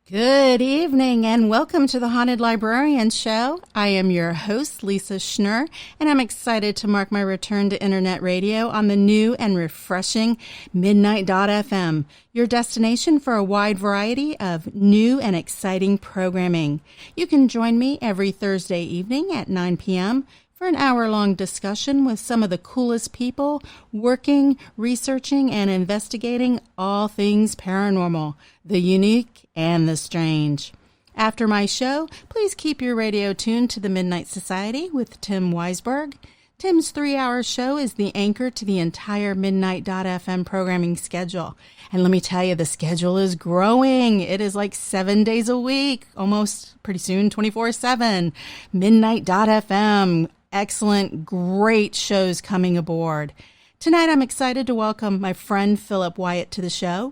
Good evening and welcome to the Haunted Librarian Show. I am your host, Lisa Schnurr, and I'm excited to mark my return to internet radio on the new and refreshing Midnight.fm, your destination for a wide variety of new and exciting programming. You can join me every Thursday evening at 9 p.m. for an hour-long discussion with some of the coolest people working, researching, and investigating all things paranormal, the unique, and the strange. After my show, please keep your radio tuned to the Midnight Society with Tim Weisberg. Tim's 3-hour show is the anchor to the entire Midnight.fm programming schedule. And let me tell you, the schedule is growing. It is like 7 days a week, almost pretty soon 24/7. Midnight.fm. Excellent, great shows coming aboard. Tonight, I'm excited to welcome my friend Philip Wyatt to the show.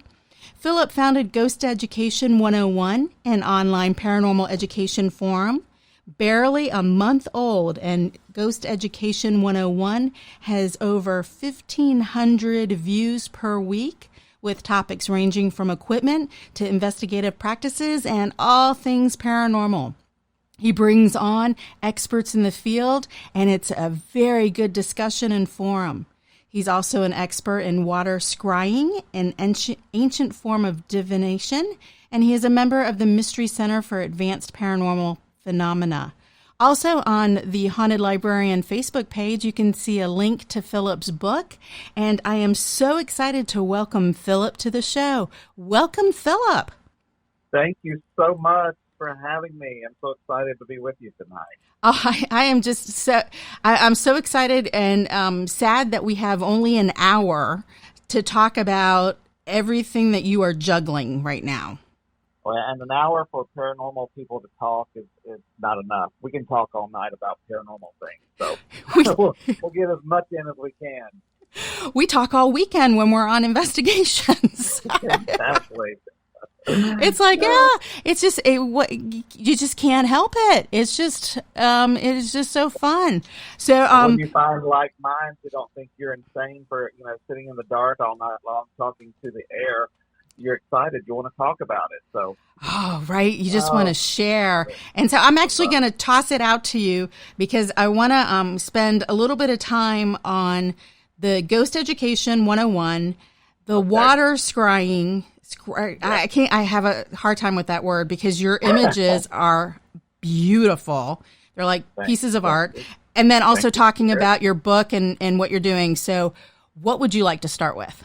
Philip founded Ghost Education 101, an online paranormal education forum. Barely a month old, and Ghost Education 101 has over 1,500 views per week, with topics ranging from equipment to investigative practices and all things paranormal. He brings on experts in the field, and it's a very good discussion and forum. He's also an expert in water scrying, an ancient form of divination, and he is a member of the Mystery Center for Advanced Paranormal Phenomena. Also on the Haunted Librarian Facebook page, you can see a link to Philip's book, and I am so excited to welcome Philip to the show. Welcome, Philip. Thank you so much for having me. I'm so excited to be with you tonight. Oh, I am just I'm so excited and sad that we have only an hour to talk about everything that you are juggling right now. Well, and an hour for paranormal people to talk is not enough. We can talk all night about paranormal things, so we'll get as much in as we can. We talk all weekend when we're on investigations. Exactly. It's like, it's just you just can't help it. It's just so fun. So when you find like minds who don't think you're insane for sitting in the dark all night long talking to the air, you're excited. You want to talk about it. So right, you just want to share. And so I'm actually going to toss it out to you because I want to spend a little bit of time on the Ghost Education 101, the water scrying. I have a hard time with that word because your images are beautiful. They're like pieces of art. And then also talking about your book and what you're doing. So what would you like to start with?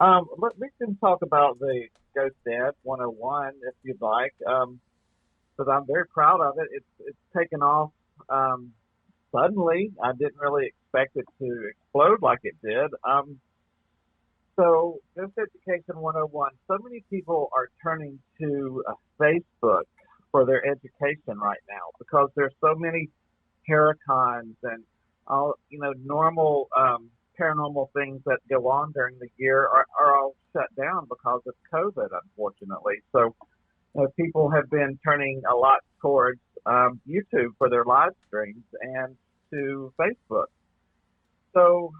We can talk about the Ghost Ed 101 if you'd like, because I'm very proud of it. It's taken off suddenly. I didn't really expect it to explode like it did. So, Ghost Education 101, so many people are turning to Facebook for their education right now because there's so many Paracons and all, normal paranormal things that go on during the year are all shut down because of COVID, unfortunately. So, people have been turning a lot towards YouTube for their live streams and to Facebook. So,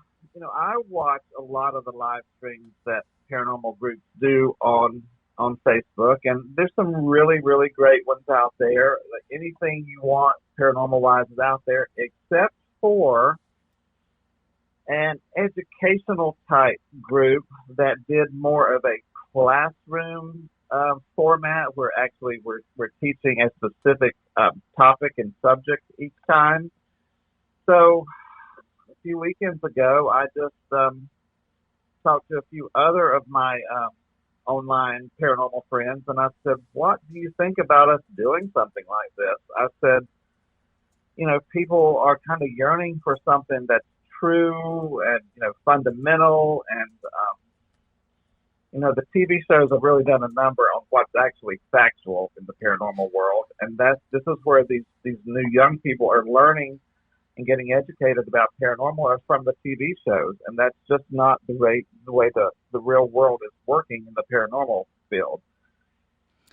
I watch a lot of the live streams that paranormal groups do on Facebook, and there's some really, really great ones out there. Like anything you want paranormal-wise is out there, except for an educational type group that did more of a classroom format where actually we're teaching a specific topic and subject each time. So a few weekends ago, I just talked to a few other of my online paranormal friends, and I said, what do you think about us doing something like this? I said, people are kind of yearning for something that's true and, fundamental, and, the TV shows have really done a number on what's actually factual in the paranormal world, and this is where these new young people are learning and getting educated about paranormal are from the TV shows, and that's just not the way the real world is working in the paranormal field.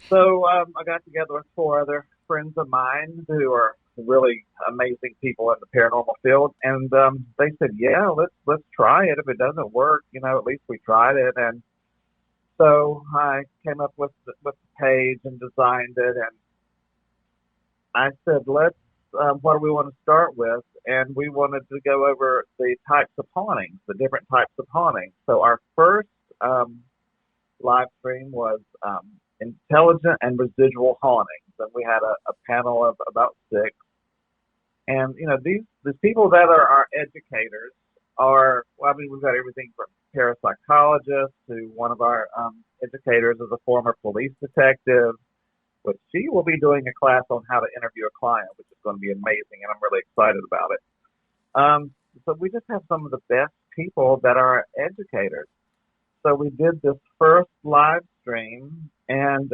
So I got together with 4 other friends of mine who are really amazing people in the paranormal field, and they said, "Yeah, let's try it. If it doesn't work, at least we tried it." And So I came up with the page and designed it, and I said, what do we want to start with? And we wanted to go over the types of hauntings, the different types of hauntings. So our first live stream was intelligent and residual hauntings, and we had a panel of about 6. And these people that are our educators are, well, I mean, we've got everything from parapsychologists to one of our educators is a former police detective, but she will be doing a class on how to interview a client, which is going to be amazing, and I'm really excited about it. So we just have some of the best people that are educators. So we did this first live stream, and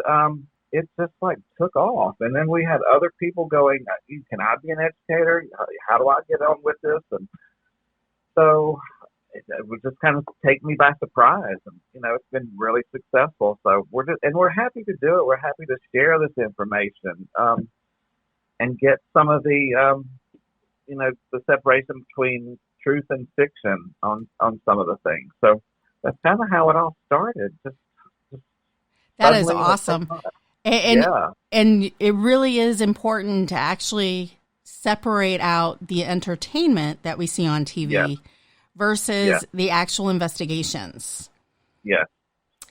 it just like took off. And then we had other people going, can I be an educator? How do I get on with this? And so it would just kind of take me by surprise. And, it's been really successful. So we're happy to do it. We're happy to share this information and get some of the, the separation between truth and fiction on some of the things. So that's kind of how it all started. That is awesome. And it really is important to actually separate out the entertainment that we see on TV versus the actual investigations. Yeah.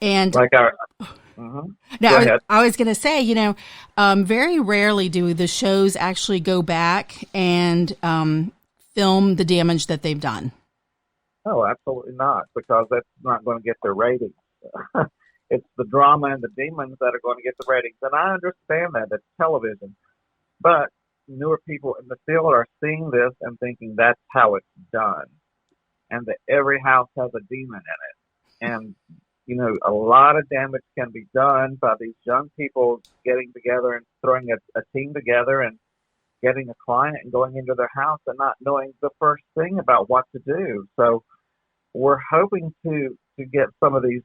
And like our now, I was going to say, very rarely do the shows actually go back and film the damage that they've done. No, absolutely not, because that's not going to get their ratings. It's the drama and the demons that are going to get the ratings. And I understand that. It's television. But newer people in the field are seeing this and thinking that's how it's done. And that every house has a demon in it. And, a lot of damage can be done by these young people getting together and throwing a team together and getting a client and going into their house and not knowing the first thing about what to do. So we're hoping to get some of these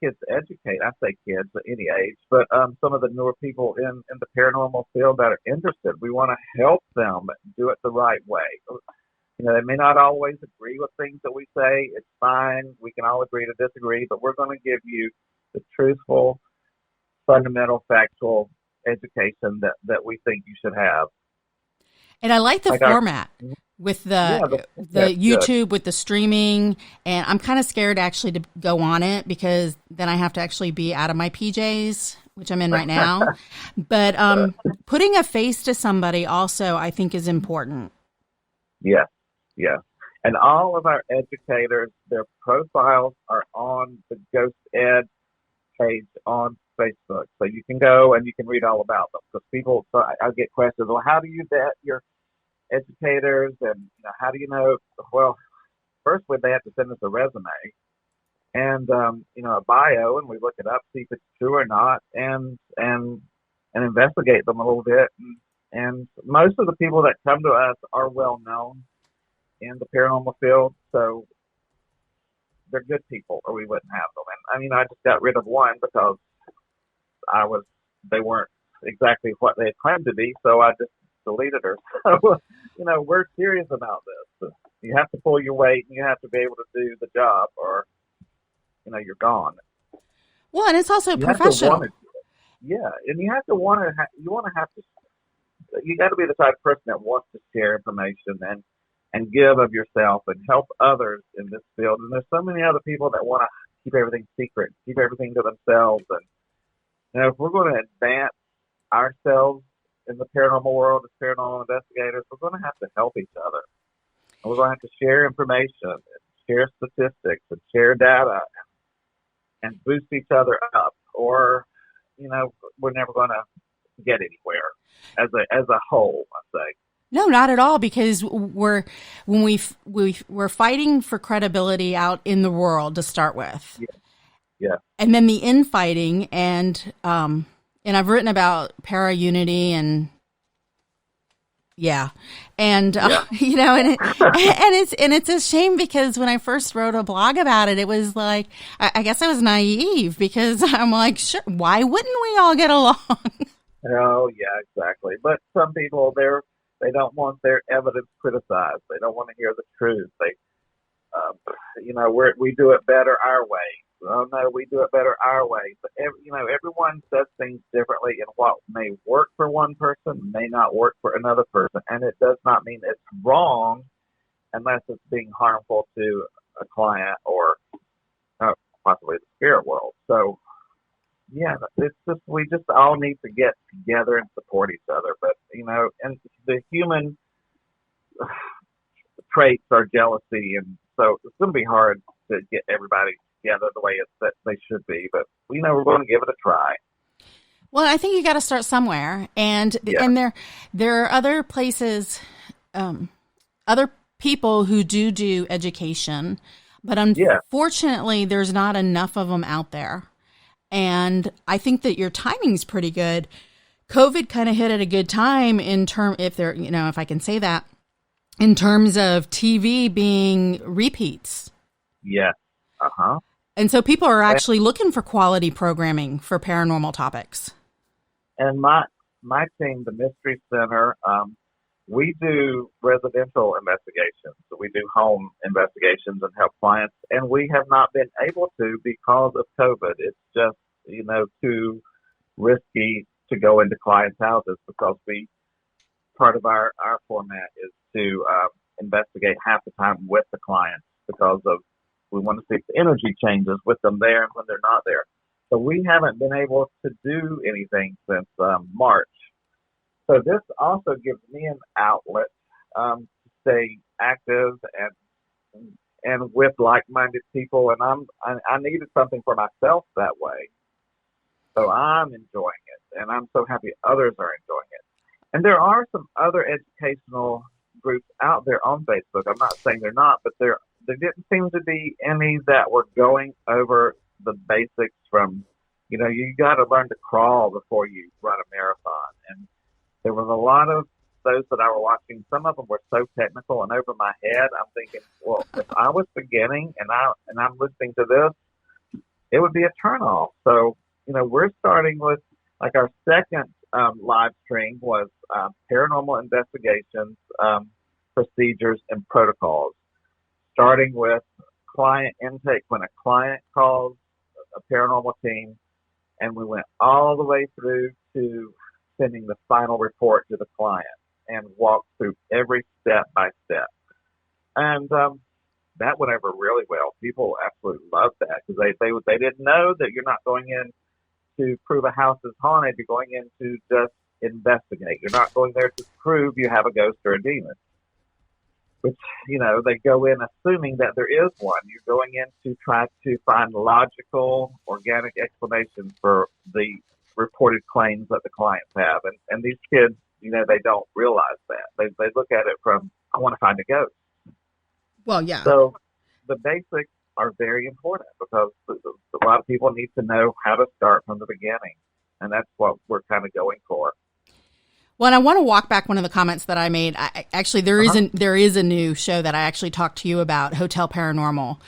kids to educate. I say kids at any age, but some of the newer people in the paranormal field that are interested. We want to help them do it the right way. They may not always agree with things that we say. It's fine. We can all agree to disagree, but we're going to give you the truthful, fundamental, factual education that we think you should have. And I like the format with the YouTube, good. With the streaming, and I'm kind of scared actually to go on it because then I have to actually be out of my PJs, which I'm in right now. But putting a face to somebody also, I think, is important. Yes. Yeah. And all of our educators, their profiles are on the Ghost Ed page on Facebook. So you can go and you can read all about them. Because I get questions, well, how do you vet your educators? And how do you know? Well, first they have to send us a resume and, a bio, and we look it up, see if it's true or not, and investigate them a little bit. And most of the people that come to us are well known in the paranormal field, so they're good people, or we wouldn't have them. And I just got rid of one because they weren't exactly what they claimed to be, so I just deleted her. So, we're serious about this. You have to pull your weight, and you have to be able to do the job, or you're gone. Well, and it's also professional. Yeah, and you got to be the type of person that wants to share information and give of yourself and help others in this field. And there's so many other people that want to keep everything secret, keep everything to themselves. And if we're going to advance ourselves in the paranormal world as paranormal investigators, we're going to have to help each other. And we're going to have to share information, and share statistics, and share data, and boost each other up. Or, we're never going to get anywhere as a whole, I say. No, not at all, because we're fighting for credibility out in the world to start with. Yeah. And then the infighting, and I've written about para-unity and and it's a shame because when I first wrote a blog about it, it was like I guess I was naive because I'm like, sure, why wouldn't we all get along? Oh yeah, exactly. But some people they don't want their evidence criticized. They don't want to hear the truth. we do it better our way. Oh no, we do it better our way. But everyone does things differently, and what may work for one person may not work for another person, and it does not mean it's wrong unless it's being harmful to a client or possibly the spirit world. So yeah, we just all need to get together and support each other. But and the human traits are jealousy, and so it's going to be hard to get everybody together the way that they should be. But we're going to give it a try. Well, I think you got to start somewhere, and there are other places, other people who do education, but unfortunately, there's not enough of them out there. And I think that your timing's pretty good. COVID kind of hit at a good time if I can say that, in terms of TV being repeats. Yes. Uh-huh. And so people are actually looking for quality programming for paranormal topics. And my team, the Mystery Center, we do residential investigations. So we do home investigations and help clients. And we have not been able to because of COVID. It's just, too risky to go into clients' houses because part of our format is to investigate half the time with the clients because we want to see if the energy changes with them there and when they're not there. So we haven't been able to do anything since March. So this also gives me an outlet to stay active and with like-minded people. And I needed something for myself that way. So I'm enjoying it, and I'm so happy others are enjoying it. And there are some other educational groups out there on Facebook. I'm not saying they're not, but there didn't seem to be any that were going over the basics from, you got to learn to crawl before you run a marathon. And there was a lot of those that I were watching. Some of them were so technical and over my head. I'm thinking, well, if I was beginning and I'm listening to this, it would be a turnoff. So, we're starting with like our second live stream was paranormal investigations, procedures, and protocols, starting with client intake when a client calls a paranormal team, and we went all the way through to sending the final report to the client and walked through every step by step. And that went over really well. People absolutely loved that because they didn't know that you're not going in to prove a house is haunted. You're going in to just investigate. You're not going there to prove you have a ghost or a demon, which, they go in assuming that there is one. You're going in to try to find logical, organic explanations for the reported claims that the clients have. And these kids, they don't realize that. They look at it from, I want to find a ghost. Well, yeah. So the basics are very important because a lot of people need to know how to start from the beginning. And that's what we're kind of going for. Well, and I want to walk back one of the comments that I made. There is a new show that I actually talked to you about, Hotel Paranormal,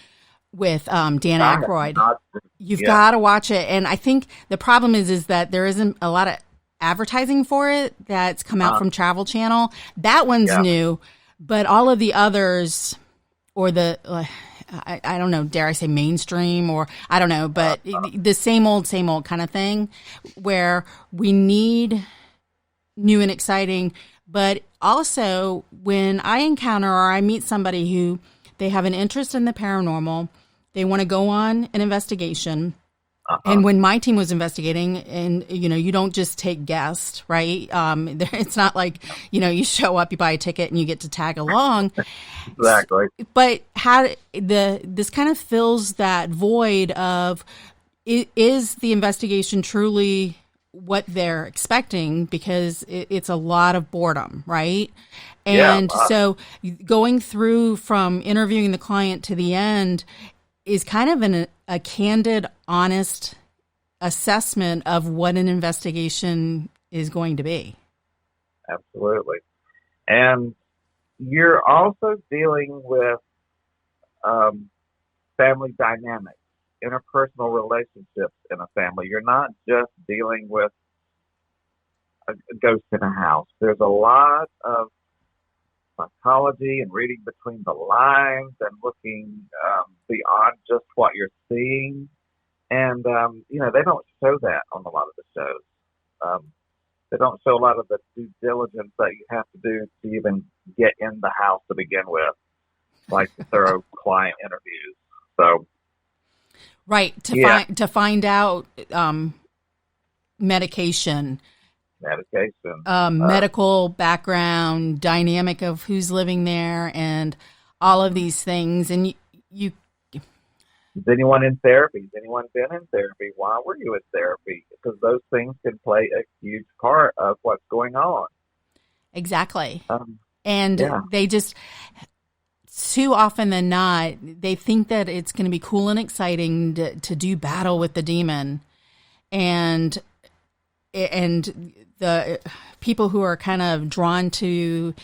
with Dan Aykroyd. You've got to watch it. And I think the problem is that there isn't a lot of advertising for it that's come out from Travel Channel. That one's new, but all of the others, or the I don't know, dare I say mainstream, or I don't know, but the same old kind of thing where we need new and exciting. But also when I encounter or I meet somebody who they have an interest in the paranormal, they want to go on an investigation. And when my team was investigating, and, you don't just take guests, right? It's not like, you show up, you buy a ticket and you get to tag along. Exactly. But this kind of fills that void of, is the investigation truly what they're expecting? Because it's a lot of boredom, right? And so going through from interviewing the client to the end is kind of a candid, honest assessment of what an investigation is going to be. Absolutely. And you're also dealing with family dynamics, interpersonal relationships in a family. You're not just dealing with a ghost in a house. There's a lot of psychology and reading between the lines and looking beyond just what you're seeing. And, they don't show that on a lot of the shows. They don't show a lot of the due diligence that you have to do to even get in the house to begin with, like the thorough client interviews. So, right, to find out medication, medical background, dynamic of who's living there, and all of these things. And you is anyone in therapy? Has anyone been in therapy? Why were you in therapy? Because those things can play a huge part of what's going on. Exactly. They just, too often than not, they think that it's going to be cool and exciting to do battle with the demon. And the people who are kind of drawn to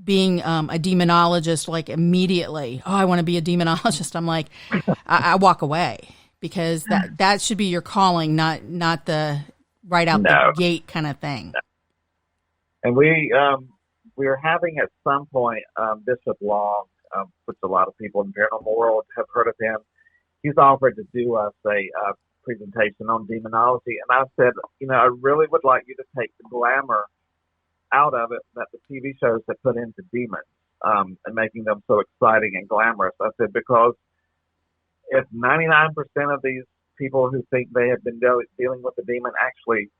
being a demonologist, like immediately, I want to be a demonologist. I'm like, I walk away, because that should be your calling, not the right out the gate kind of thing. And we're having at some point Bishop Long, which a lot of people in the paranormal world have heard of him. He's offered to do us a presentation on demonology, and I said, I really would like you to take the glamour out of it that the TV shows have put into demons, and making them so exciting and glamorous. I said, because if 99% of these people who think they have been dealing with a demon actually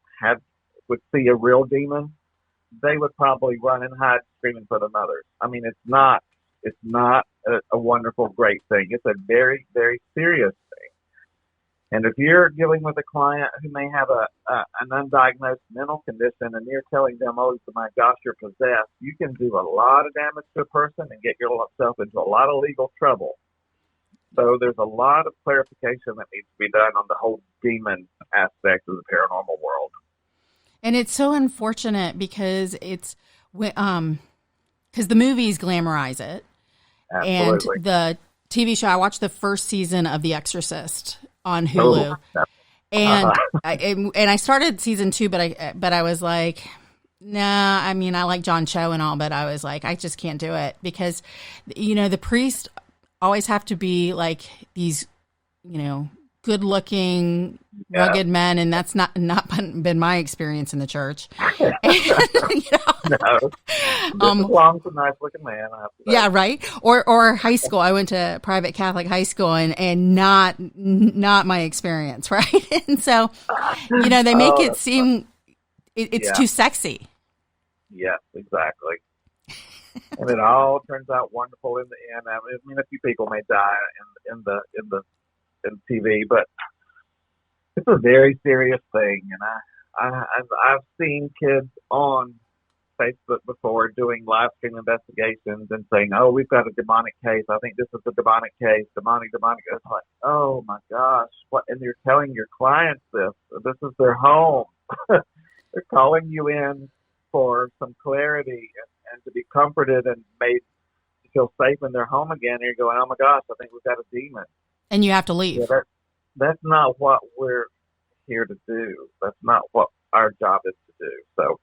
would see a real demon, they would probably run and hide screaming for the mothers. I mean, it's not a wonderful, great thing. It's a very, very serious thing. And if you're dealing with a client who may have an undiagnosed mental condition, and you're telling them, oh my gosh, you're possessed, you can do a lot of damage to a person and get yourself into a lot of legal trouble. So there's a lot of clarification that needs to be done on the whole demon aspect of the paranormal world. And it's so unfortunate because because the movies glamorize it. Absolutely. And the TV show, I watched the first season of The Exorcist on Hulu. And I started season 2, but I was like, nah, I mean, I like John Cho and all, but I was like, I just can't do it, because, the priests always have to be like these, good looking, rugged men. And that's not been my experience in the church. And, No. Long's a nice looking man. I have to say. Yeah, right. Or high school. I went to private Catholic high school, and not my experience, right? And so, they make it seem it's too sexy. Yes, exactly. And it all turns out wonderful in the end. I mean, a few people may die in TV, but it's a very serious thing. And I've seen kids on Facebook before doing live stream investigations and saying, oh, we've got a demonic case. I think this is a demonic case. Demonic. It's like, oh my gosh. What? And you're telling your clients this. This is their home. They're calling you in for some clarity and to be comforted and made to feel safe in their home again. And you're going, oh my gosh, I think we've got a demon. And you have to leave. Yeah, that's not what we're here to do. That's not what our job is to do. So,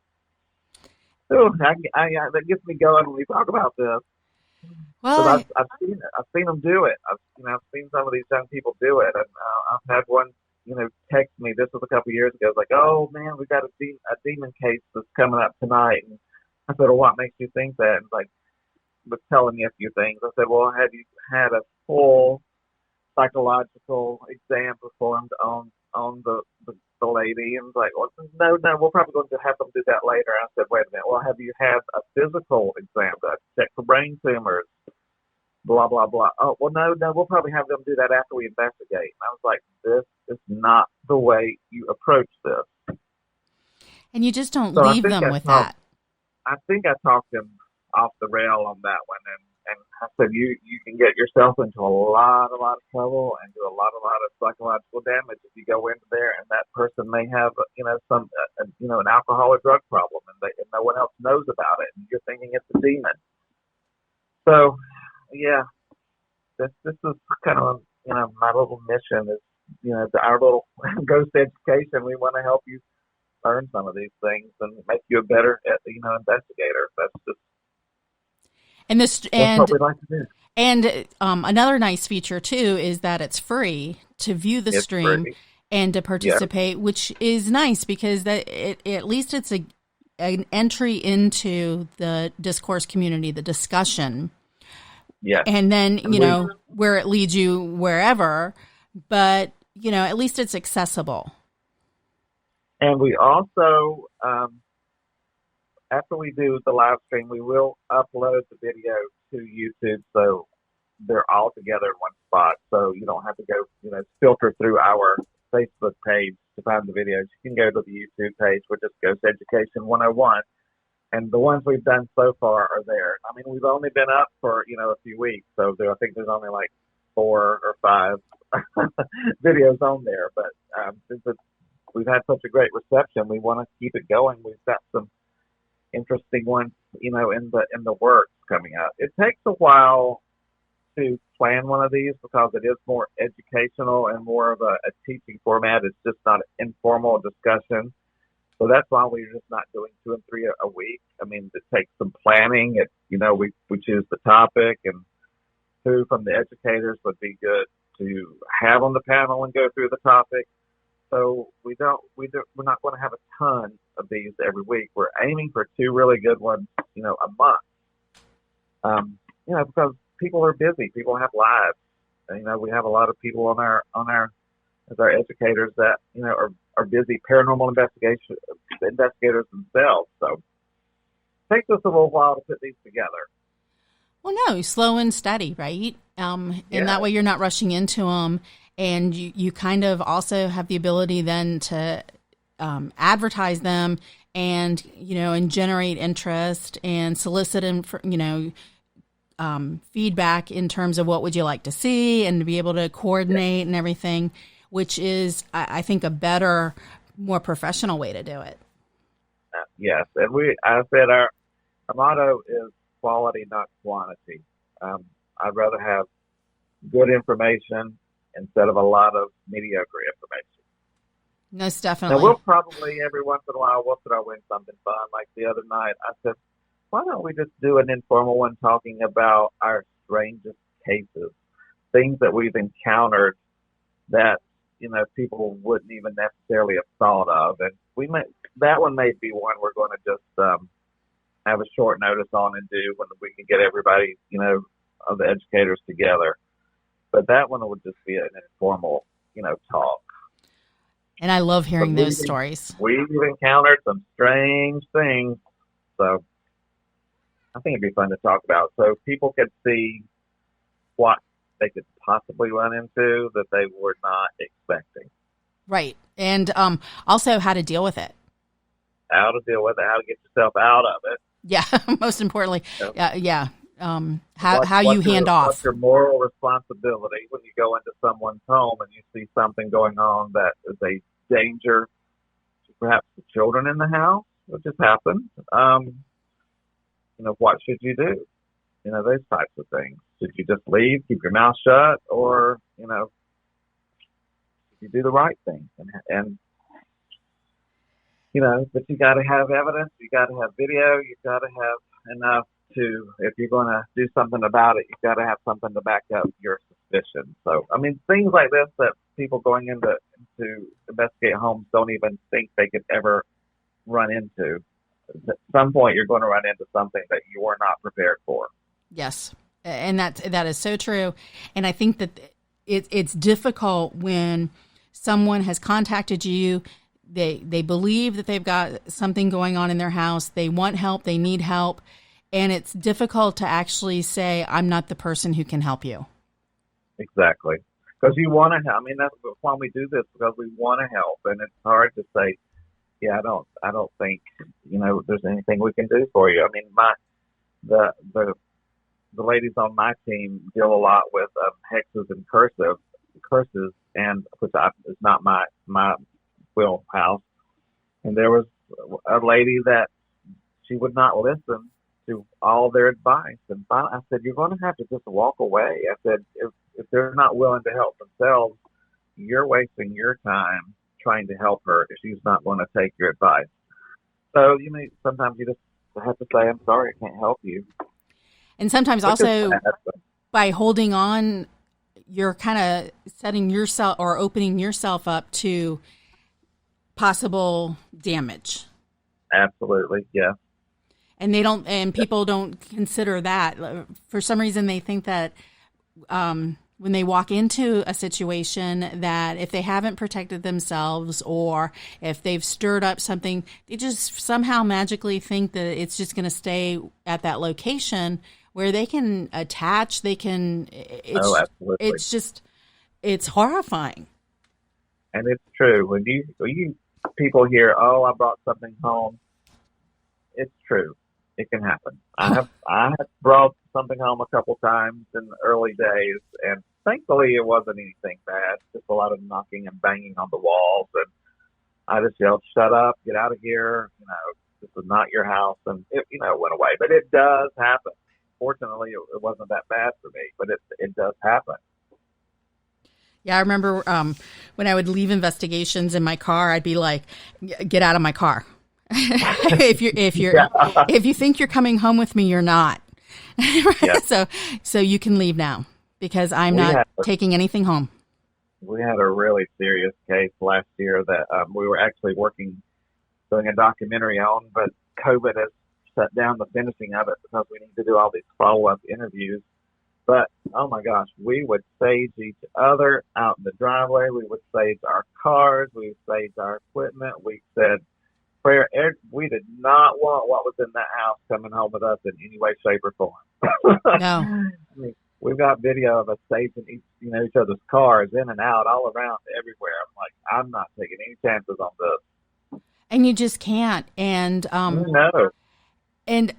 that gets me going when we talk about this. Well, I've seen it. I've seen them do it. I've seen some of these young people do it, and I've had one, text me. This was a couple of years ago. It was like, oh man, we got a demon case that's coming up tonight. And I said, well, what makes you think that? And was telling me a few things. I said, well, have you had a full psychological exam performed on the lady? And was like, well, no, we're probably going to have them do that later. I said, wait a minute. Well, have you had a physical exam to check for brain tumors? Blah, blah, blah. Oh, well, no, we'll probably have them do that after we investigate. And I was like, this is not the way you approach this. And you just don't leave them with that. I think I talked him off the rail on that one. And I said, you can get yourself into a lot of trouble and do a lot of psychological damage if you go into there, and that person may have, an alcohol or drug problem, and no one else knows about it, and you're thinking it's a demon. So, yeah, this is kind of, my little mission is, our little ghost education. We want to help you learn some of these things and make you a better, investigator. That's just. And that's what we'd like to do. And another nice feature too is that it's free to view the stream Free. and to participate, which is nice because at least it's an entry into the discourse community, the discussion. Yeah. And then, where it leads you wherever, but, at least it's accessible. And we also, after we do the live stream, we will upload the video to YouTube, so they're all together in one spot. So you don't have to go, filter through our Facebook page to find the videos. You can go to the YouTube page, which just goes Education 101. And the ones we've done so far are there. I mean, we've only been up for, a few weeks. So I think there's only like 4 or 5 videos on there. But since we've had such a great reception, we want to keep it going. We've got some interesting ones, in the works coming up. It takes a while to plan one of these because it is more educational and more of a teaching format. It's just not an informal discussion. So that's why we're just not doing 2 and 3 a week. I mean, it takes some planning. We choose the topic, and who from the educators would be good to have on the panel and go through the topic. So we're not going to have a ton of these every week. We're aiming for 2 really good ones, a month. Because people are busy. People have lives. And, we have a lot of people on our as our educators that are busy paranormal investigators themselves. So it takes us a little while to put these together. Well, no, slow and steady, right? And that way you're not rushing into them, and you kind of also have the ability then to advertise them and and generate interest and solicit feedback in terms of what would you like to see, and to be able to coordinate and everything, which is, I think, a better, more professional way to do it. Yes, and I said our motto is quality, not quantity. I'd rather have good information instead of a lot of mediocre information. Most definitely. Now, we'll probably, every once in a while, we'll throw in something fun. Like the other night, I said, why don't we just do an informal one talking about our strangest cases, things that we've encountered that people wouldn't even necessarily have thought of. And that one may be one we're going to just have a short notice on and do when we can get everybody, of the educators together. But that one would just be an informal, talk. And I love hearing those stories. We've encountered some strange things. So I think it'd be fun to talk about, so people could see what they could possibly run into that they were not expecting. Right. And also how to deal with it. How to deal with it, how to get yourself out of it. Yeah, most importantly. How you hand off. What's your moral responsibility when you go into someone's home and you see something going on that is a danger to perhaps the children in the house, which has happened. What should you do? Those types of things. Should you just leave, keep your mouth shut, or, should you do the right thing? And but you got to have evidence, you got to have video, you got to have enough to, if you're going to do something about it, you've got to have something to back up your suspicion. So, I mean, things like this that people going into investigate homes don't even think they could ever run into. At some point, you're going to run into something that you were not prepared for. Yes, and that is so true. And I think that it's difficult when someone has contacted you. They believe that they've got something going on in their house. They want help. They need help. And it's difficult to actually say, I'm not the person who can help you. Exactly. Because you want to help. I mean, that's why we do this, because we want to help. And it's hard to say, I don't think, there's anything we can do for you. I mean, the ladies on my team deal a lot with hexes and curses, and which is not my wheelhouse. And there was a lady that she would not listen to all their advice. And finally, I said, you're going to have to just walk away. I said, if they're not willing to help themselves, you're wasting your time trying to help her if she's not going to take your advice. So, sometimes you just have to say, I'm sorry, I can't help you. And sometimes Which is also sad, but by holding on, you're kind of setting yourself or opening yourself up to possible damage. absolutely, yeah. And people don't consider that. For some reason, they think that when they walk into a situation, that if they haven't protected themselves or if they've stirred up something, they just somehow magically think that it's just going to stay at that location where they can attach. Absolutely. It's horrifying. And it's true. When you people hear, "Oh, I brought something home," it's true. It can happen. I have brought something home a couple times in the early days, and thankfully it wasn't anything bad. Just a lot of knocking and banging on the walls, and I just yelled, "Shut up! Get out of here! This is not your house." And it went away. But it does happen. Fortunately, it wasn't that bad for me, but it does happen. Yeah, I remember when I would leave investigations in my car, I'd be like, "Get out of my car! if you think you're coming home with me, you're not." Yeah. So you can leave now because I'm not taking anything home. We had a really serious case last year that we were actually doing a documentary on, but COVID has shut down the finishing of it because we need to do all these follow-up interviews. But, oh my gosh, we would sage each other out in the driveway. We would sage our cars. We would sage our equipment. We said prayer. We did not want what was in that house coming home with us in any way, shape, or form. No. I mean, we've got video of us saging each other's cars in and out, all around, everywhere. I'm like, I'm not taking any chances on this. And you just can't. And No. And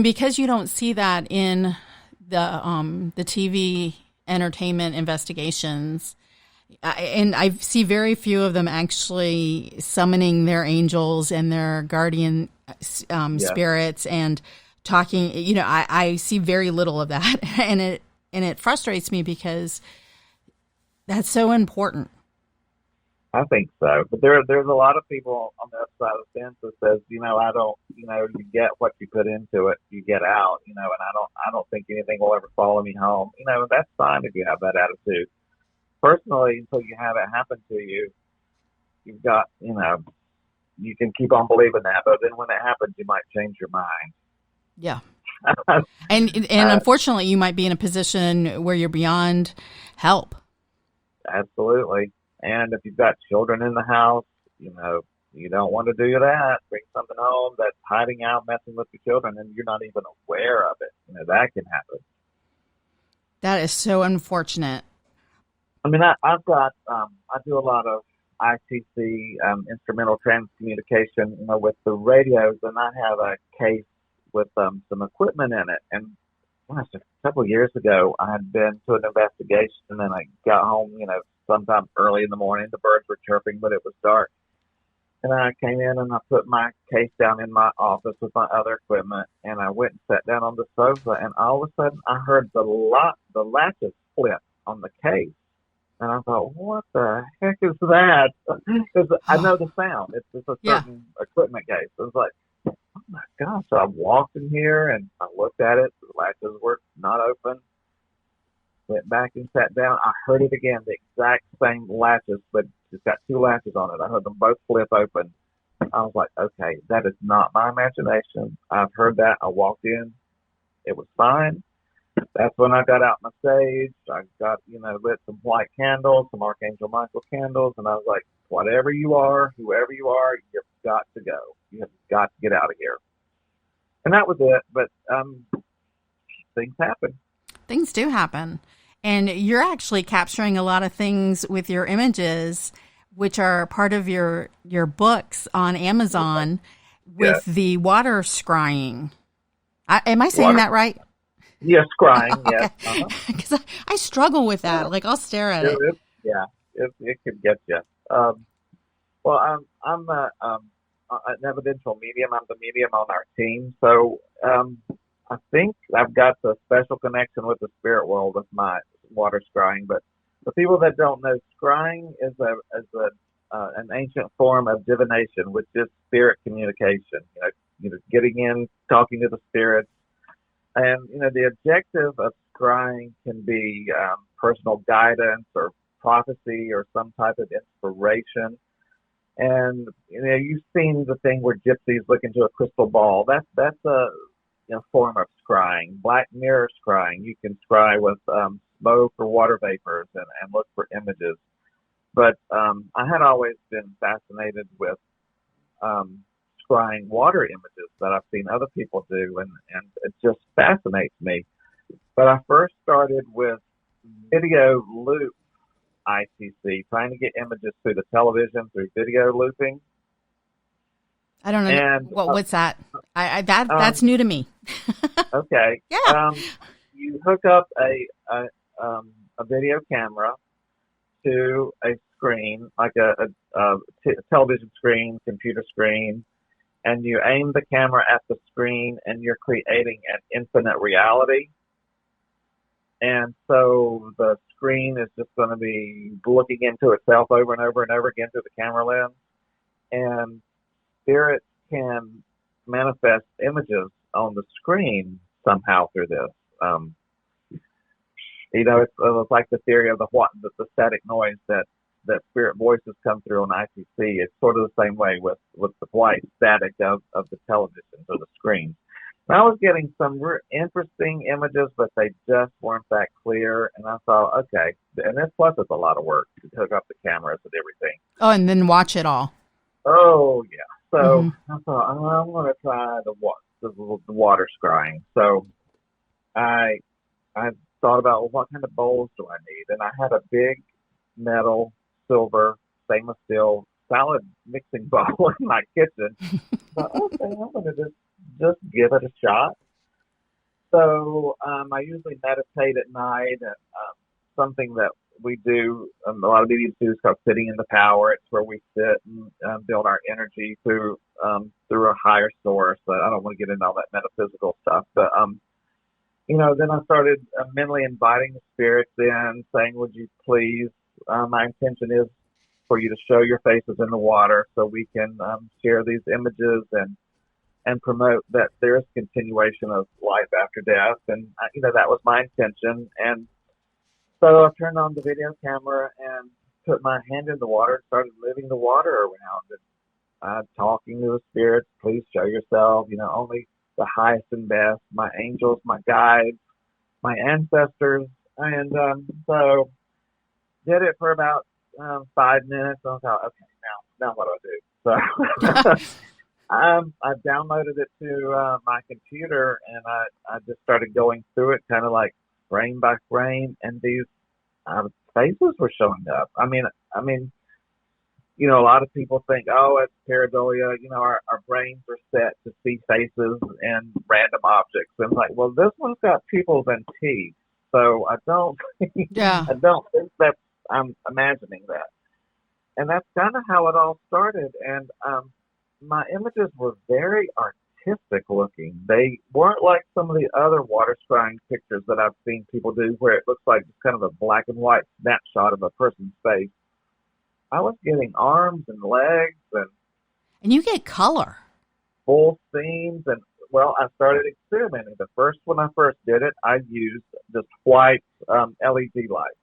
because you don't see that in the TV entertainment investigations, and I see very few of them actually summoning their angels and their guardian spirits and talking. I see very little of that, and it frustrates me because that's so important. I think so, but there's a lot of people on the other side of the fence that says, I don't, you get what you put into it, you get out, and I don't think anything will ever follow me home. That's fine if you have that attitude. Personally, until you have it happen to you, you've got, you can keep on believing that, but then when it happens, you might change your mind. Yeah. and unfortunately, you might be in a position where you're beyond help. Absolutely. And if you've got children in the house, you don't want to do that. Bring something home that's hiding out, messing with your children, and you're not even aware of it. That can happen. That is so unfortunate. I mean, I've got, I do a lot of ITC, instrumental transcommunication, with the radios, and I have a case with some equipment in it. And gosh, a couple of years ago, I had been to an investigation, and I got home, sometime early in the morning. The birds were chirping, but it was dark. And I came in and I put my case down in my office with my other equipment, and I went and sat down on the sofa, and all of a sudden I heard the latches flip on the case. And I thought, what the heck is that? Because I know the sound. It's just a certain equipment case. I was like, oh my gosh. So I walked in here and I looked at it. The latches were not open. Went back and sat down. I heard it again, the exact same latches, but it's got two latches on it. I heard them both flip open. I was like, okay, that is not my imagination. I've heard that. I walked in. It was fine. That's when I got out my sage. I got, lit some white candles, some Archangel Michael candles, and I was like, whatever you are, whoever you are, you've got to go. You have got to get out of here. And that was it. But things happen. Things do happen. And you're actually capturing a lot of things with your images, which are part of your books on Amazon with the water scrying. Am I saying that right? Yes, scrying, yes. Because I struggle with that. Like, I'll stare at it. It can get you. Well, I'm an evidential medium. I'm the medium on our team. So I think I've got the special connection with the spirit world with my water scrying. But the people that don't know, scrying is an ancient form of divination, which is spirit communication. Getting in, talking to the spirits. And, the objective of scrying can be personal guidance or prophecy or some type of inspiration. And, you've seen the thing where gypsies look into a crystal ball. That's a form of scrying. Black mirror scrying. You can scry with smoke or water vapors and look for images. But I had always been fascinated with scrying water images that I've seen other people do, and it just fascinates me. But I first started with video loop ITC, trying to get images through the television through video looping. I don't know. And what's that? That's new to me. Okay. Yeah. You hook up a video camera to a screen, like a television screen, computer screen, and you aim the camera at the screen, and you're creating an infinite reality. And so the screen is just going to be looking into itself over and over and over again through the camera lens. And spirits can manifest images on the screen somehow through this. It's like the theory of the static noise that spirit voices come through on ITC. It's sort of the same way with the white static of the televisions or the screens. And I was getting some interesting images, but they just weren't that clear. And I thought, okay, and this plus it's a lot of work to hook up the cameras and everything. Oh, and then watch it all. Oh, yeah. So I thought, I'm going to try the water scrying. So I thought about, well, what kind of bowls do I need? And I had a big metal, silver, stainless steel salad mixing bowl in my kitchen. So, okay, I'm going to just give it a shot. So I usually meditate at night, and something that we do, a lot of mediums do, is called sitting in the power. It's where we sit and build our energy through a higher source. But I don't want to get into all that metaphysical stuff. But then I started mentally inviting the spirits in, saying, "Would you please? My intention is for you to show your faces in the water, so we can share these images and promote that there is continuation of life after death." And that was my intention. And so I turned on the video camera and put my hand in the water and started moving the water around and talking to the spirits. Please show yourself. Only the highest and best, my angels, my guides, my ancestors. And so did it for about 5 minutes. I thought, okay, now what do I do? So I downloaded it to my computer, and I just started going through it kind of like frame by frame, and these faces were showing up. I mean, a lot of people think, oh, it's pareidolia. Our brains are set to see faces and random objects. And it's like, well, this one's got pupils and teeth, so I don't think that's, I'm imagining that. And that's kind of how it all started. And my images were very artistic looking. They weren't like some of the other water scrying pictures that I've seen people do, where it looks like just kind of a black and white snapshot of a person's face. I was getting arms and legs and you get color, full scenes. And well, I started experimenting. When I first did it, I used just white LED lights.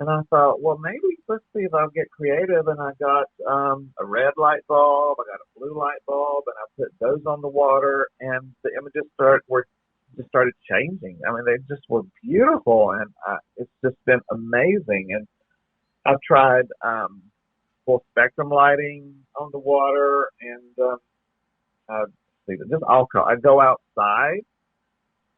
And I thought, well, maybe let's see if I'll get creative. And I got a red light bulb, I got a blue light bulb, and I put those on the water, and the images started changing. I mean, they just were beautiful, and it's just been amazing. And I've tried full spectrum lighting on the water, and I go outside,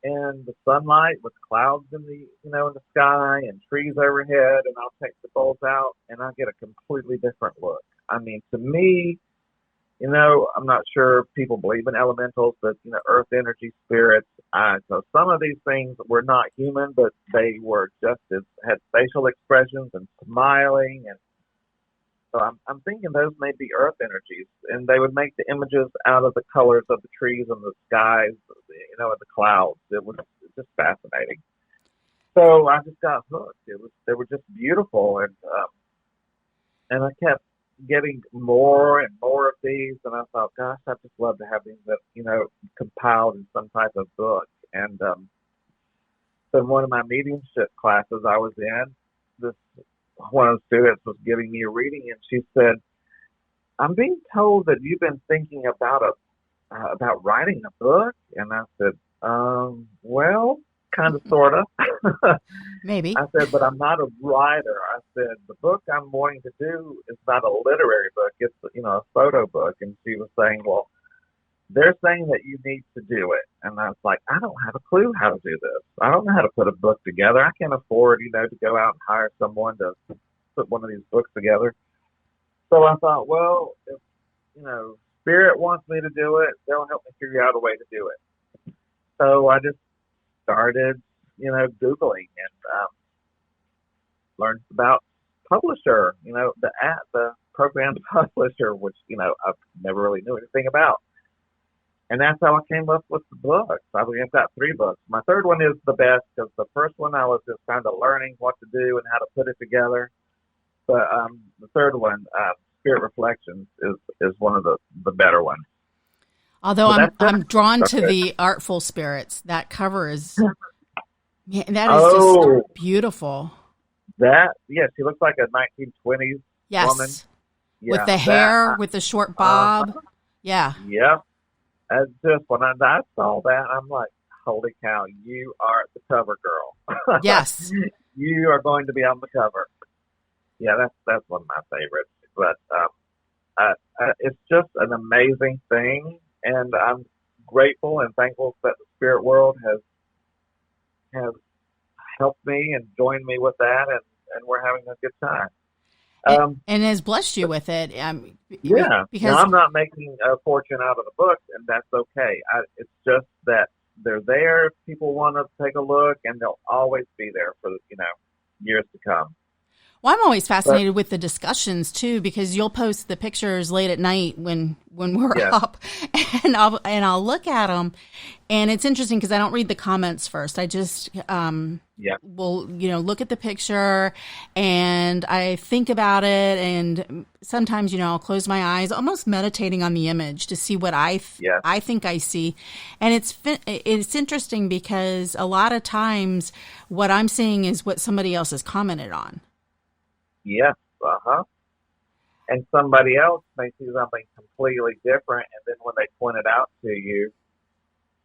and the sunlight with clouds in the sky and trees overhead, and I'll take the bulbs out, and I get a completely different look. I mean, to me, I'm not sure if people believe in elementals, but earth energy, spirits. So some of these things were not human, but they were had facial expressions and smiling, and so I'm thinking those may be earth energies, and they would make the images out of the colors of the trees and the skies, and the clouds. It was just fascinating. So I just got hooked. They were just beautiful, and I kept getting more and more of these, and I thought, gosh, I'd just love to have these, compiled in some type of book. in one of my mediumship classes I was in, this one of the students was giving me a reading, and she said, "I'm being told that you've been thinking about about writing a book." And I said, well, kind of, sort of. Maybe. I said, but I'm not a writer. I said, the book I'm wanting to do is not a literary book. It's, a photo book. And she was saying, well, they're saying that you need to do it. And I was like, I don't have a clue how to do this. I don't know how to put a book together. I can't afford, to go out and hire someone to put one of these books together. So I thought, well, if, Spirit wants me to do it, they'll help me figure out a way to do it. So I just started, Googling and learned about Publisher, the program Publisher, which, I've never really knew anything about. And that's how I came up with the books. I've got 3 books. My third one is the best because the first one I was just kind of learning what to do and how to put it together. But the third one, Spirit Reflections, is one of the better ones. Although so I'm drawn to the Artful Spirits. That cover is, that is just beautiful. She looks like a 1920s woman. Yeah, with the hair, with the short bob. Yeah. Yep. That's just when I saw that, I'm like, holy cow, you are the cover girl. Yes. You are going to be on the cover. Yeah, that's one of my favorites. But it's just an amazing thing, and I'm grateful and thankful that the spirit world has helped me and joined me with that, and we're having a good time. And has blessed you with it. Yeah, because now, I'm not making a fortune out of the books, and that's okay. It's just that they're there. People want to take a look, and they'll always be there for years to come. Well, I'm always fascinated with the discussions too, because you'll post the pictures late at night when we're up, and I'll look at them, and it's interesting because I don't read the comments first. I just will look at the picture and I think about it, and sometimes I'll close my eyes, almost meditating on the image to see what I think I see, and it's interesting because a lot of times what I'm seeing is what somebody else has commented on. Yes, and somebody else may see something completely different, and then when they point it out to you,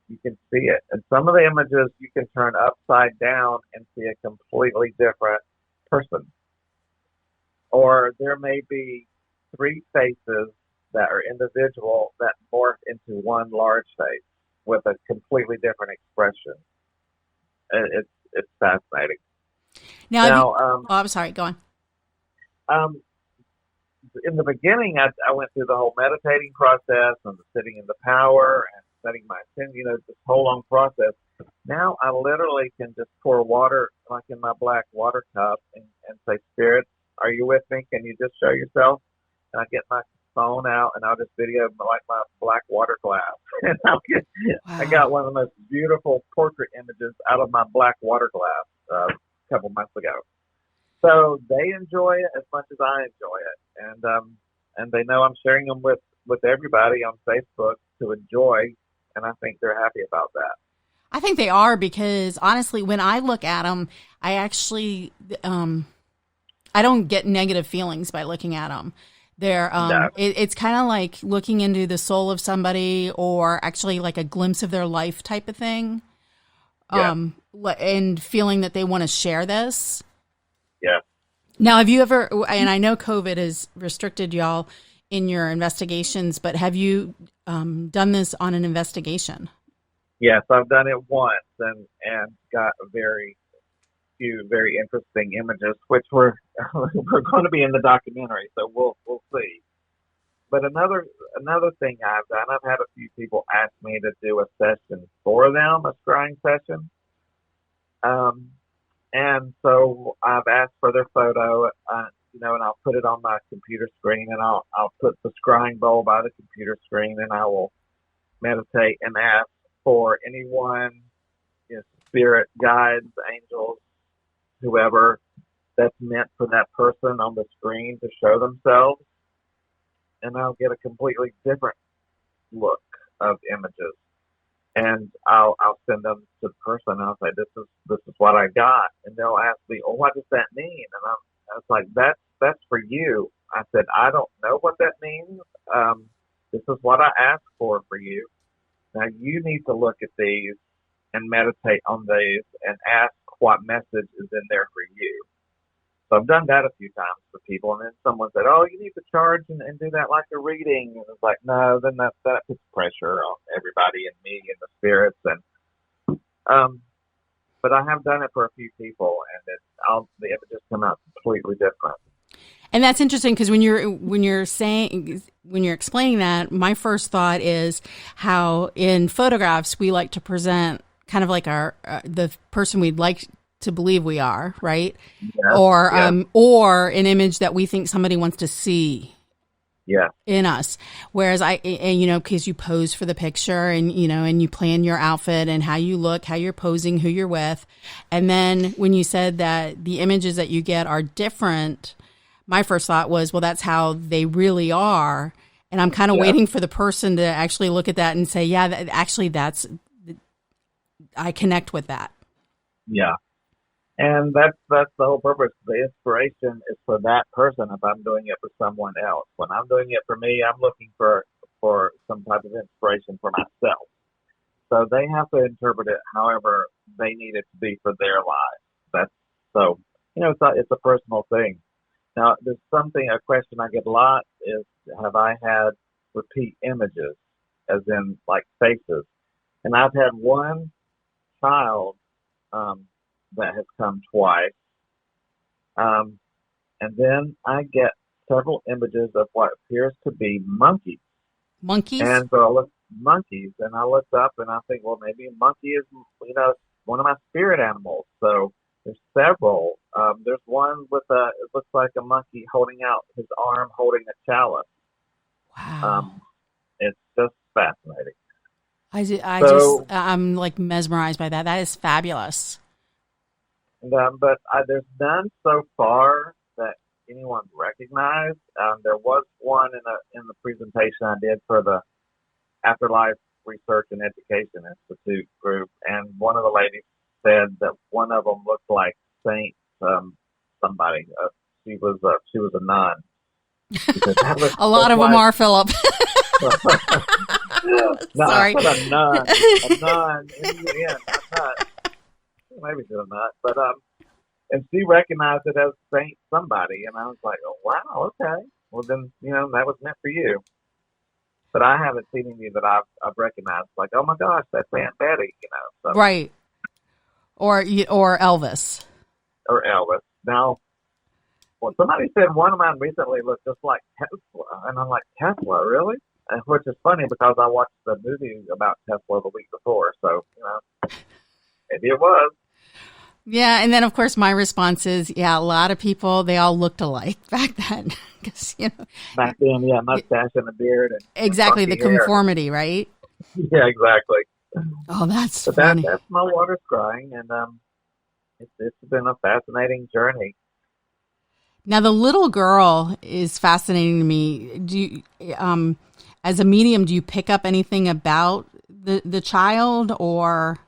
you can see it. And some of the images you can turn upside down and see a completely different person. Or there may be 3 faces that are individual that morph into one large face with a completely different expression. It's fascinating. Now I'm sorry, go on. In the beginning, I went through the whole meditating process and the sitting in the power and setting my intention, this whole long process. Now I literally can just pour water, like in my black water cup, and say, Spirit, are you with me? Can you just show yourself? And I get my phone out and I'll just video like my black water glass. And I got one of the most beautiful portrait images out of my black water glass a couple months ago. So they enjoy it as much as I enjoy it, and they know I'm sharing them with everybody on Facebook to enjoy, and I think they're happy about that. I think they are, because honestly, when I look at them, I actually I don't get negative feelings by looking at them. They're it's kind of like looking into the soul of somebody, or actually like a glimpse of their life type of thing, and feeling that they want to share this. Yeah. Now, have you ever, and I know COVID has restricted y'all in your investigations, but have you done this on an investigation? Yes, I've done it once and got a very few very interesting images, which we're going to be in the documentary, so we'll see. But another thing I've done, I've had a few people ask me to do a session for them, a scrying session. And so I've asked for their photo, and I'll put it on my computer screen, and I'll put the scrying bowl by the computer screen, and I will meditate and ask for anyone, spirit, guides, angels, whoever that's meant for that person on the screen to show themselves, and I'll get a completely different look of images. and I'll send them to the person, and I'll say, this is what I got, and they'll ask me, oh, what does that mean? And I was like, that's for you. I said, I don't know what that means. This is what I asked for you. Now you need to look at these and meditate on these and ask what message is in there for you. So I've done that a few times for people, and then someone said, oh, you need to charge and do that like a reading. And it's like, no, then that puts pressure on everybody and me and the spirits. And but I have done it for a few people, and the images come out completely different. And that's interesting because when you're explaining that, my first thought is how in photographs we like to present kind of like our the person we'd like to believe we are, right? Yeah, or an image that we think somebody wants to see. Yeah. In us. Whereas because you pose for the picture and you plan your outfit and how you look, how you're posing, who you're with. And then when you said that the images that you get are different, my first thought was, well, that's how they really are. And I'm kind of waiting for the person to actually look at that and say, yeah, I connect with that. Yeah. And that's the whole purpose. The inspiration is for that person if I'm doing it for someone else. When I'm doing it for me, I'm looking for some type of inspiration for myself. So they have to interpret it however they need it to be for their life. It's a personal thing. Now, there's a question I get a lot is, have I had repeat images, as in like faces? And I've had one child that has come twice. And then I get several images of what appears to be monkeys. Monkeys? And so I look up and I think, well, maybe a monkey is, one of my spirit animals. So there's several. There's one it looks like a monkey holding out his arm, holding a chalice. Wow. It's just fascinating. I'm like mesmerized by that. That is fabulous. But there's none so far that anyone recognized. There was one in the presentation I did for the Afterlife Research and Education Institute group, and one of the ladies said that one of them looked like Saint somebody. She was a nun. A lot of them are, Philip. No, Sorry. I said a nun. A nun. Yeah, a nun. Maybe she's a nut, but and she recognized it as Saint somebody, and I was like, oh wow, okay. Well then, that was meant for you. But I haven't seen any that I've recognized. Like, oh my gosh, that's Aunt Betty, So. Right. Or Elvis. Or Elvis. Now, well, somebody said one of mine recently looked just like Tesla, and I'm like, Tesla, really? And which is funny because I watched the movie about Tesla the week before, so maybe it was. Yeah, and then of course my response is, a lot of people, they all looked alike back then. Back then, mustache and a beard. And exactly, the conformity, hair. Right? Yeah, exactly. Oh, that's funny. That's my water scrying, and it's been a fascinating journey. Now, the little girl is fascinating to me. Do you, as a medium, do you pick up anything about the child, or?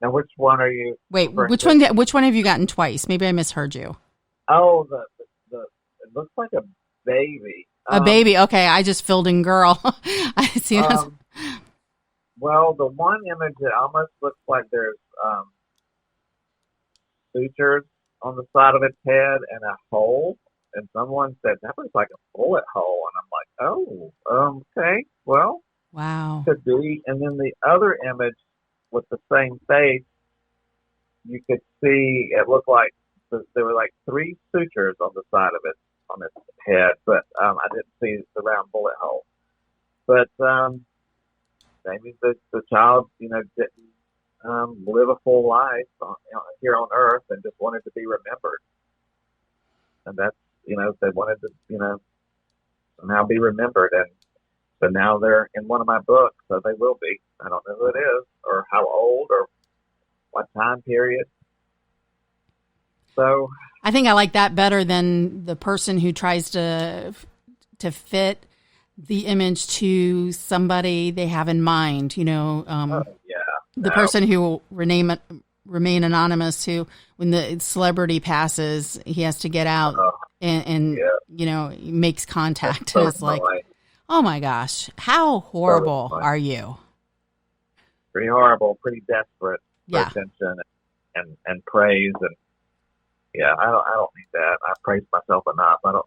Now, which one are you? Wait, which one have you gotten twice? Maybe I misheard you. Oh, the it looks like a baby. A baby. Okay, I just filled in girl. I see. Well, the one image, it almost looks like there's sutures on the side of its head and a hole. And someone said that looks like a bullet hole, and I'm like, oh, okay, well, wow, could be. And then the other image with the same face, you could see it looked like there were like 3 sutures on the side of it, on its head, but I didn't see the round bullet hole. But maybe the child, didn't live a full life here on Earth and just wanted to be remembered. And that's, they wanted to, somehow be remembered. And so now they're in one of my books, so they will be. I don't know who it is or how old or what time period. So I think I like that better than the person who tries to fit the image to somebody they have in mind, yeah. the person who will remain anonymous, who, when the celebrity passes, he has to get out and makes contact. So It's like, oh my gosh, how horrible are you? Pretty horrible, pretty desperate for Yeah. attention and praise, and I don't need that. I praise myself enough. I don't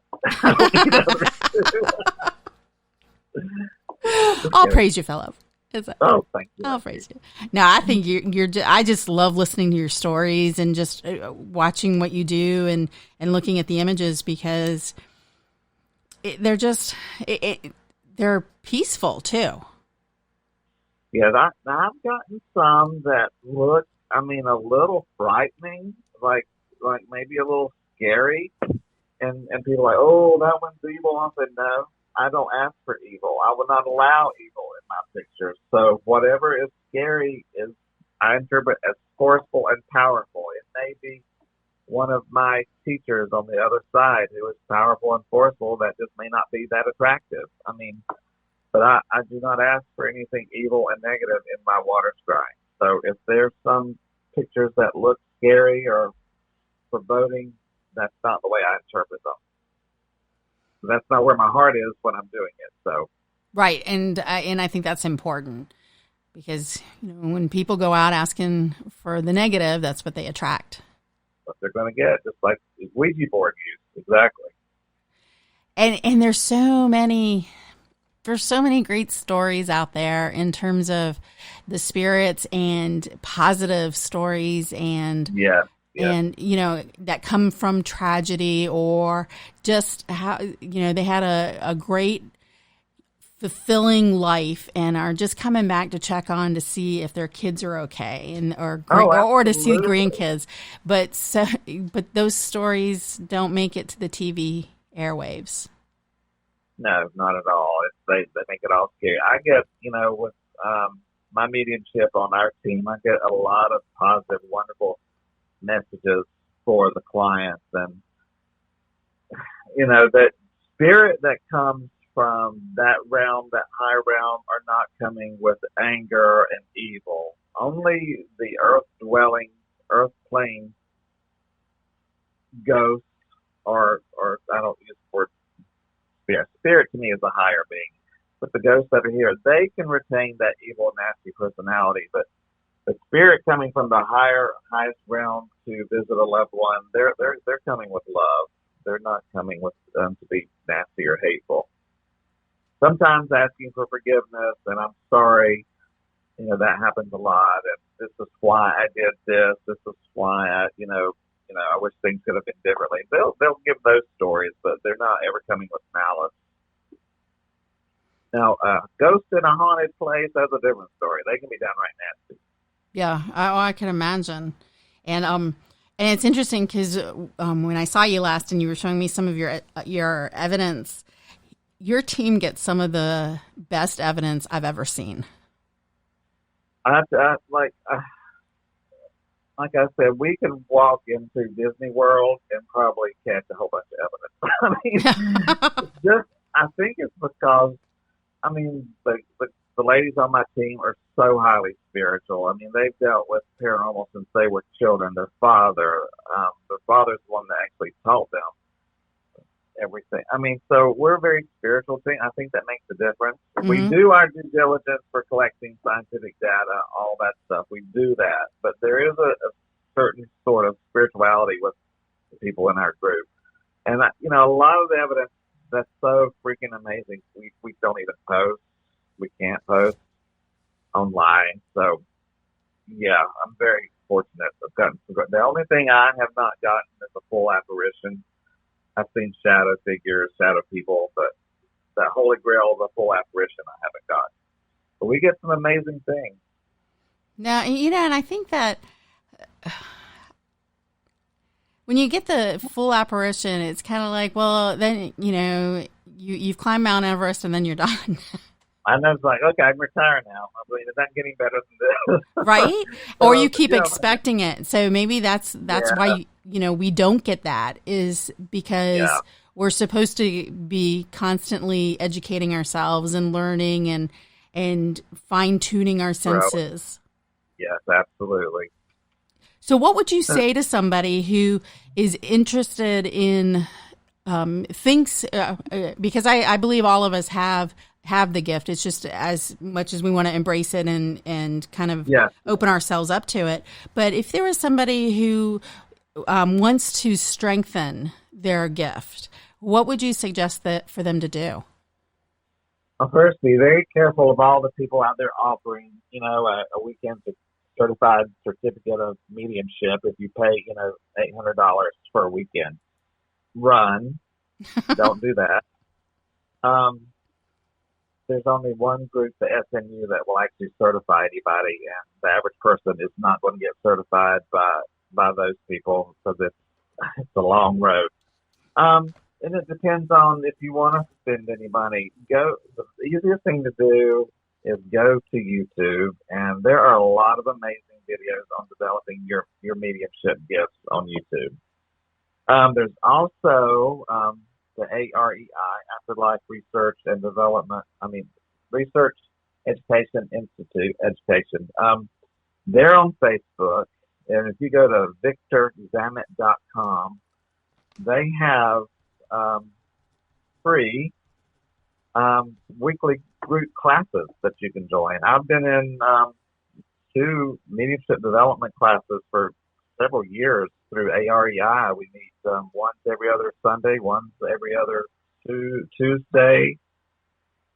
need others to. I'll praise you, fellow. Thank you. I'll praise you. No, I think you're. I just love listening to your stories and just watching what you do and looking at the images, because they're they're peaceful too. Yeah, I've gotten some that look, a little frightening, like maybe a little scary, and people are like, oh, that one's evil. I said, no, I don't ask for evil. I will not allow evil in my pictures. So whatever is scary I interpret as forceful and powerful. It may be one of my teachers on the other side who is powerful and forceful. That just may not be that attractive. But I do not ask for anything evil and negative in my water scrying. So if there's some pictures that look scary or foreboding, that's not the way I interpret them. So that's not where my heart is when I'm doing it. So right, and I think that's important, because when people go out asking for the negative, that's what they attract. What they're going to get, just like Ouija board use, exactly. And there's so many great stories out there in terms of the spirits, and positive stories, and and that come from tragedy, or just how they had a great fulfilling life and are just coming back to check on to see if their kids are okay, or to see the grandkids. But those stories don't make it to the TV airwaves. No, not at all. They make it all scary. I get, with my mediumship on our team, I get a lot of positive, wonderful messages for the clients, and that spirit that comes from that realm, that high realm, are not coming with anger and evil. Only the earth-dwelling, earth-plane ghosts, or I don't use the word spirit to me is a higher being, but the ghosts that are here, they can retain that evil, nasty personality. But the spirit coming from the highest realm to visit a loved one, they're coming with love. They're not coming with to be nasty or hateful. Sometimes asking for forgiveness, and I'm sorry, that happens a lot, and this is why I did this. This is why I wish things could have been differently. They'll give those stories, but they're not ever coming with malice. Now, ghost in a haunted place, that's a different story. They can be downright nasty. Yeah, I can imagine. And it's interesting because when I saw you last and you were showing me some of your evidence, your team gets some of the best evidence I've ever seen. Like I said, we can walk into Disney World and probably catch a whole bunch of evidence. I think it's because, the ladies on my team are so highly spiritual. They've dealt with paranormal since they were children. Their father's the one that actually taught them everything. So we're a very spiritual team. I think that makes a difference. Mm-hmm. We do our due diligence for collecting scientific data, all that stuff. We do that. But there is a certain sort of spirituality with the people in our group. And, a lot of the evidence that's so freaking amazing, we don't even post. We can't post online. So, yeah, I'm very fortunate. I've gotten some good. The only thing I have not gotten is a full apparition. I've seen shadow figures, shadow people, but that Holy Grail of a full apparition I haven't gotten. But we get some amazing things. Now, and I think that when you get the full apparition, it's kind of like, well, then, you've climbed Mount Everest and then you're done. I know, it's like, okay, I can retire now. It's not getting better than this. Right? Or you keep expecting it. So maybe that's why, we don't get that, is because we're supposed to be constantly educating ourselves and learning and fine-tuning our senses. Yes, absolutely. So, what would you say to somebody who is interested in thinks because I believe all of us have the gift. It's just as much as we want to embrace it and kind of open ourselves up to it. But if there was somebody who wants to strengthen their gift, what would you suggest that for them to do? Well, first, be very careful of all the people out there offering, a weekend certified certificate of mediumship if you pay, $800 for a weekend. Run. Don't do that. There's only one group, the SNU, that will actually certify anybody, and the average person is not going to get certified by those people because it's a long road. And it depends on if you want to spend any money. The easiest thing to do is go to YouTube, and there are a lot of amazing videos on developing your mediumship gifts on YouTube. There's also the AREI, Afterlife Research and Development, Research Education Institute Education. They're on Facebook, and if you go to victorzamet.com, they have free weekly group classes that you can join. I've been in 2 mediumship development classes for several years through AREI. We meet once every other Sunday, once every other Tuesday.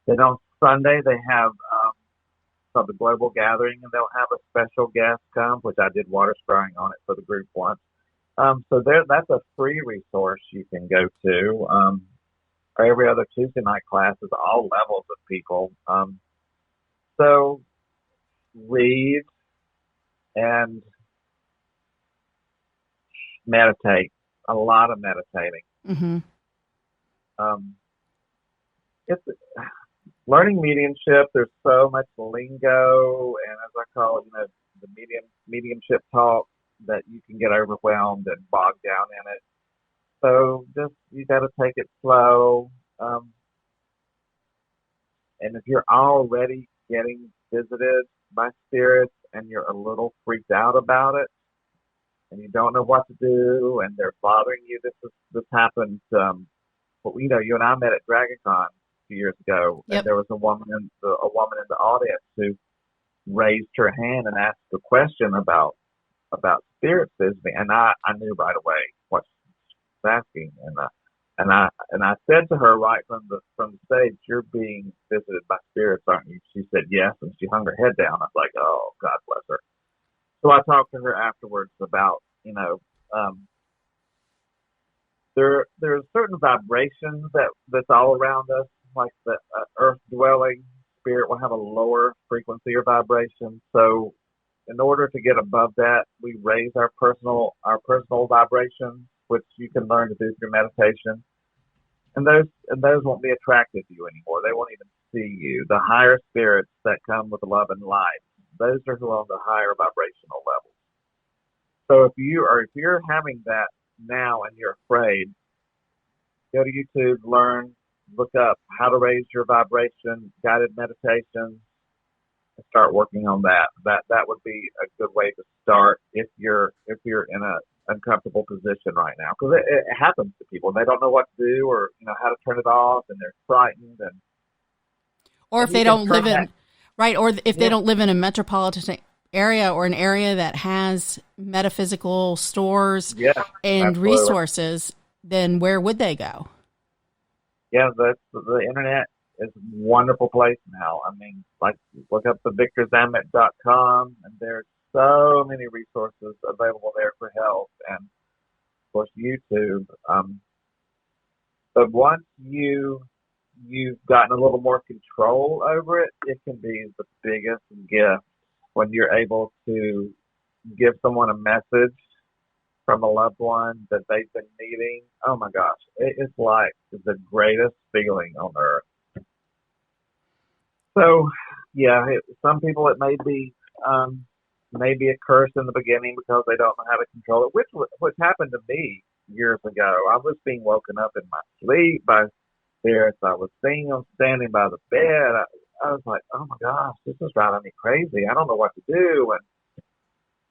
Then on Sunday they have called the Global Gathering, and they'll have a special guest come, which I did water scrying on it for the group once. So that's a free resource you can go to. Every other Tuesday night classes, all levels of people. So read and meditate. A lot of meditating. Mm-hmm. It's learning mediumship. There's so much lingo, and as I call it, the mediumship talk, that you can get overwhelmed and bogged down in it. So you got to take it slow. And if you're already getting visited by spirits and you're a little freaked out about it, and you don't know what to do, and they're bothering you, this happened. You and I met at DragonCon a few years ago, Yep. And there was a woman in the audience who raised her hand and asked a question about spirits visiting, and I knew right away what she was asking, and I said to her right from the stage, "You're being visited by spirits, aren't you?" She said yes, and she hung her head down. I was like, "Oh, God bless her." So I talked to her afterwards about, there's certain vibrations that's all around us, like the earth dwelling spirit will have a lower frequency or vibration. So in order to get above that, we raise our personal vibrations, which you can learn to do through meditation. And those won't be attracted to you anymore. They won't even see you. The higher spirits that come with love and light, those are who are on the higher vibrational levels. So if you're having that now and you're afraid, go to YouTube, look up how to raise your vibration, guided meditations, and start working on that. That would be a good way to start if you're in a uncomfortable position right now, because it happens to people. They don't know what to do or how to turn it off, and they're frightened. Or if they don't live in they don't live in a metropolitan area or an area that has metaphysical stores and absolutely. resources, then where would they go? Yeah, the internet is a wonderful place now. Look up the victorzamet.com, and there's so many resources available there for help, and of course YouTube. But once you've gotten a little more control over it, it can be the biggest gift when you're able to give someone a message from a loved one that they've been needing. Oh my gosh, it's like the greatest feeling on earth. So, some people it may be a curse in the beginning because they don't know how to control it, which happened to me years ago. I was being woken up in my sleep by spirits. I was seeing them standing by the bed. I was like, oh my gosh, this is driving me crazy. I don't know what to do.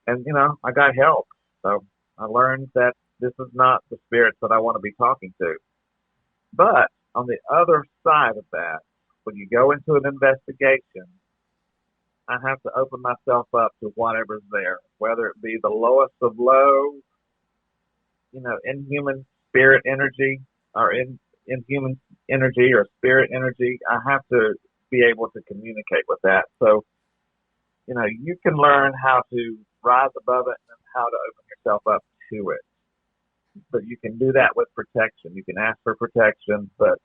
and I got help. So I learned that this is not the spirits that I want to be talking to. But on the other side of that, when you go into an investigation, I have to open myself up to whatever's there, whether it be the lowest of low, inhuman spirit energy, or inhuman energy or spirit energy. I have to be able to communicate with that. So, you can learn how to rise above it and how to open yourself up to it. But you can do that with protection. You can ask for protection, but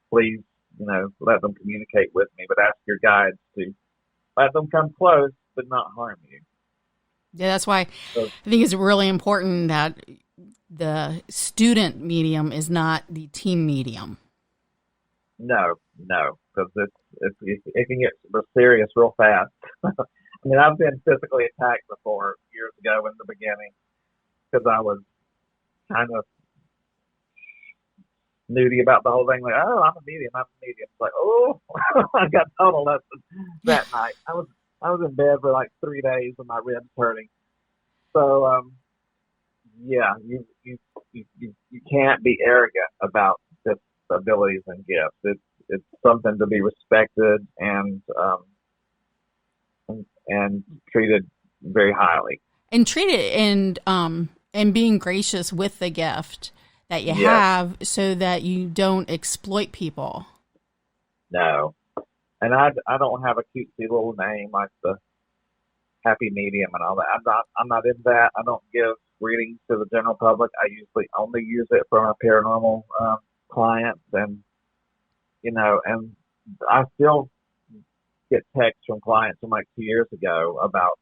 please, let them communicate with me. But ask your guides to let them come close, but not harm you. Yeah, that's why I think it's really important that the student medium is not the team medium. No, because it can get serious real fast. I mean, I've been physically attacked before years ago in the beginning because I was kind of nudie about the whole thing. Like, oh, I'm a medium. It's like, oh, I got total lesson that night. I was in bed for like 3 days with my ribs hurting. So, yeah, you can't be arrogant about this abilities and gifts. It's something to be respected and treated very highly. And treated and being gracious with the gift that you have so that you don't exploit people. No. And I don't have a cutesy little name like the happy medium and all that. I'm not in that. I don't give readings to the general public. I usually only use it for my paranormal clients, and and I still get texts from clients from like 2 years ago about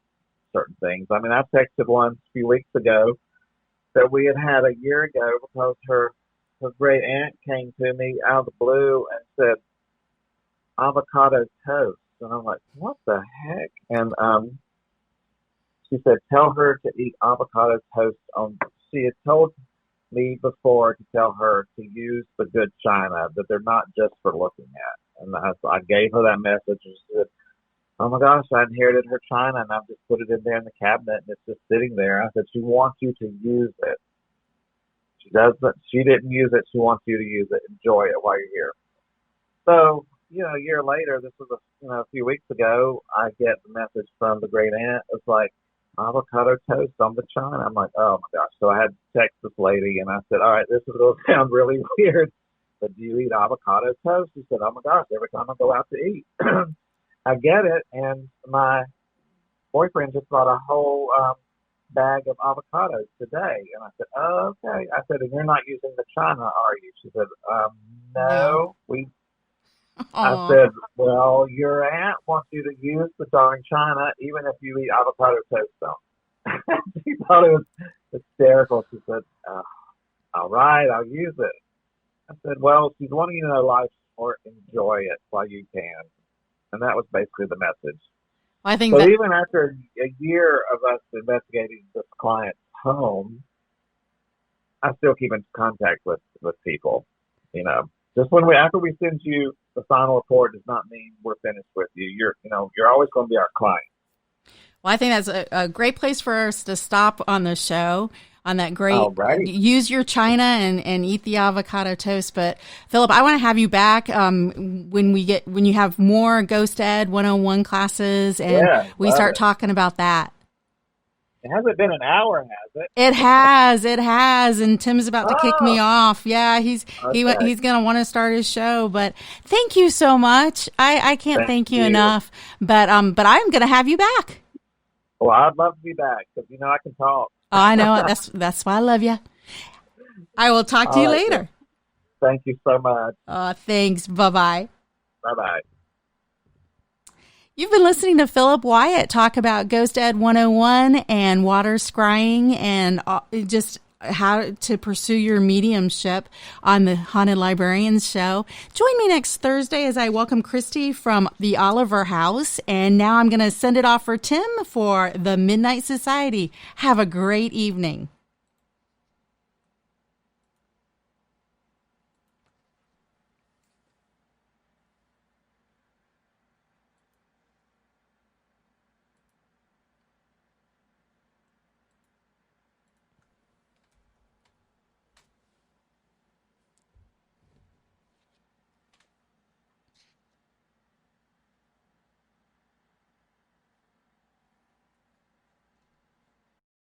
certain things. I mean, I texted one a few weeks ago that we had a year ago because her great aunt came to me out of the blue and said avocado toast, and I'm like, what the heck? And she said, tell her to eat avocado toast on. She had told me before to tell her to use the good china, that they're not just for looking at. And I gave her that message, and she said, oh my gosh, I inherited her china and I've just put it in there in the cabinet and it's just sitting there. I said, she wants you to use it. She didn't use it. She wants you to use it. Enjoy it while you're here. So, a year later, this was a few weeks ago, I get the message from the great aunt. It's like avocado toast on the china. I'm like, oh my gosh. So I had to text this lady and I said, all right, this is going to sound really weird, but do you eat avocado toast? She said, oh my gosh, every time I go out to eat. I get it, and my boyfriend just bought a whole bag of avocados today. And I said, oh, okay. I said, and you're not using the china, are you? She said, no. I said, well, your aunt wants you to use the darn china even if you eat avocado toast on. She thought it was hysterical. She said, all right, I'll use it. I said, well, she's wanting you to know life's short. Enjoy it while you can. And that was basically the message. Well, I think so even after a year of us investigating this client's home, I still keep in contact with people. Just after we send you the final report does not mean we're finished with you. You're always going to be our client. Well, I think that's a great place for us to stop on the show. On that great, use your china and eat the avocado toast. But Philip, I want to have you back when you have more Ghost Ed 101 classes and we start talking about that. It hasn't been an hour, has it? It has. And Tim's about to kick me off. Yeah, he's going to want to start his show. But thank you so much. I can't thank you enough. But I'm going to have you back. Well, I'd love to be back because I can talk. Oh, I know. That's why I love you. I will talk to you later. Thank you so much. Thanks. Bye-bye. Bye-bye. You've been listening to Philip Wyatt talk about Ghost Ed 101 and water scrying and just how to pursue your mediumship on the Haunted Librarians show. Join me next Thursday as I welcome Christy from the Oliver House. And now I'm going to send it off for Tim for the Midnight Society. Have a great evening.